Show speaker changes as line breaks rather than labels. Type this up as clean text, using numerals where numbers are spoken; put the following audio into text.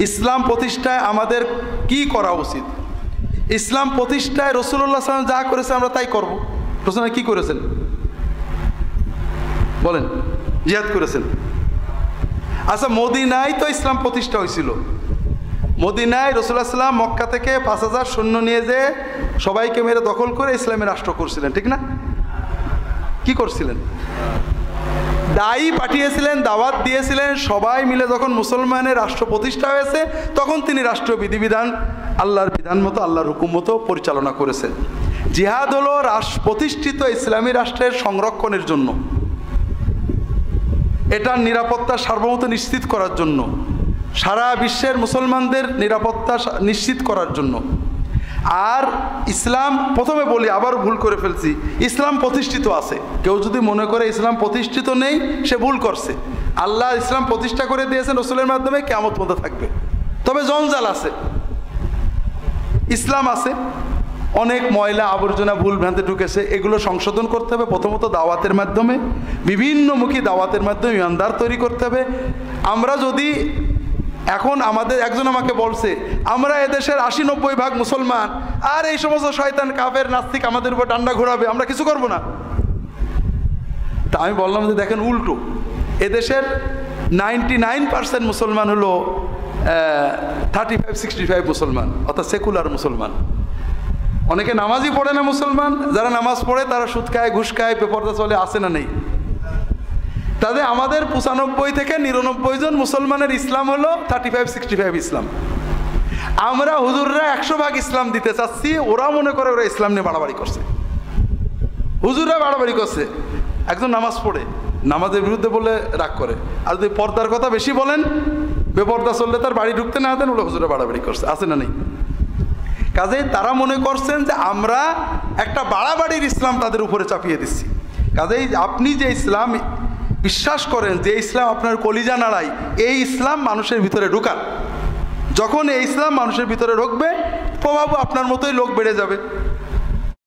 ইসলাম প্রতিষ্ঠায় আমাদের কি করা উচিত? ইসলাম প্রতিষ্ঠায় রাসূলুল্লাহ সাল্লাল্লাহু আলাইহি ওয়াসাল্লাম যা করেছে আমরা তাই করব। রাসূল কি করেছেন বলেন? জিহাদ করেছেন। আচ্ছা, মদিনায় তো ইসলাম প্রতিষ্ঠা হয়েছিল। মদিনায় রাসূলুল্লাহ সাল্লাল্লাহু আলাইহি ওয়াসাল্লাম মক্কা থেকে 5000 সৈন্য নিয়ে যে সবাইকে মেরে দখল করে ইসলামের রাষ্ট্র করছিলেন, ঠিক না? কি করছিলেন? দায়ী পাঠিয়েছিলেন, দাওয়াত দিয়েছিলেন। সবাই মিলে যখন মুসলমানের রাষ্ট্র প্রতিষ্ঠা হয়েছে তখন তিনি রাষ্ট্রীয় বিধিবিধান আল্লাহর বিধান মতো, আল্লাহর হুকুম মতো পরিচালনা করেছেন। জিহাদ হলো প্রতিষ্ঠিত ইসলামী রাষ্ট্রের সংরক্ষণের জন্য, এটার নিরাপত্তা সার্বভৌমত্ব নিশ্চিত করার জন্য, সারা বিশ্বের মুসলমানদের নিরাপত্তা নিশ্চিত করার জন্য। আর ইসলাম, প্রথমে বলি, আবার ভুল করে ফেলছি, ইসলাম প্রতিষ্ঠিত আছে। কেউ যদি মনে করে ইসলাম প্রতিষ্ঠিত নেই, সে ভুল করছে। আল্লাহ ইসলাম প্রতিষ্ঠা করে দিয়েছেন রাসূলের মাধ্যমে, কিয়ামত পর্যন্ত থাকবে। তবে জঞ্জাল আছে, ইসলাম আছে, অনেক ময়লা আবর্জনা ভুল ভ্রান্তি ঢুকেছে, এগুলো সংশোধন করতে হবে। প্রথমত দাওয়াতের মাধ্যমে, বিভিন্নমুখী দাওয়াতের মাধ্যমে ইমানদার তৈরি করতে হবে। আমরা যদি এখন, আমাদের একজন আমাকে বলছে আমরা এদেশের 80-90% মুসলমান, আর এই সমস্ত শয়তান কাফের নাস্তিক আমাদের উপর ডান্ডা ঘোরাবে, আমরা কিছু করব না। তা আমি বললাম যে দেখেন, উল্টো, এদেশের 99% মুসলমান হলো 35-65 মুসলমান, অর্থাৎ সেকুলার মুসলমান। অনেকে নামাজই পড়ে না মুসলমান, যারা নামাজ পড়ে তারা সুদ খায়, ঘুষ খায়, বেপরদা চলে, আসে না নেই। তাদের আমাদের 95 থেকে 99 জন মুসলমানের ইসলাম হলো 35-65 ইসলাম। আমরা হুজুররা 100% ইসলাম দিতে চাচ্ছি, ওরা মনে করে ওরা ইসলাম নিয়ে বাড়াবাড়ি করছে। হুজুররা বাড়াবাড়ি করছে, একজন নামাজ পড়ে, নামাজের বিরুদ্ধে বলে রাগ করে, আর যদি পর্দার কথা বেশি বলেন, বেপর্দা চললে তার বাড়ি ঢুকতে না দেন, ওরা হুজুররা বাড়াবাড়ি করছে, আছে না নেই? কাজেই তারা মনে করছেন যে আমরা একটা বাড়াবাড়ির ইসলাম তাদের উপরে চাপিয়ে দিচ্ছি। কাজেই আপনি যে ইসলাম বিশ্বাস করেন, যে ইসলাম আপনার কলিজা নাড়ায়, এই ইসলাম মানুষের ভিতরে ঢুকান। যখন এই ইসলাম মানুষের ভিতরে ঢুকবে, প্রভাব আপনার মতোই লোক বেড়ে যাবে।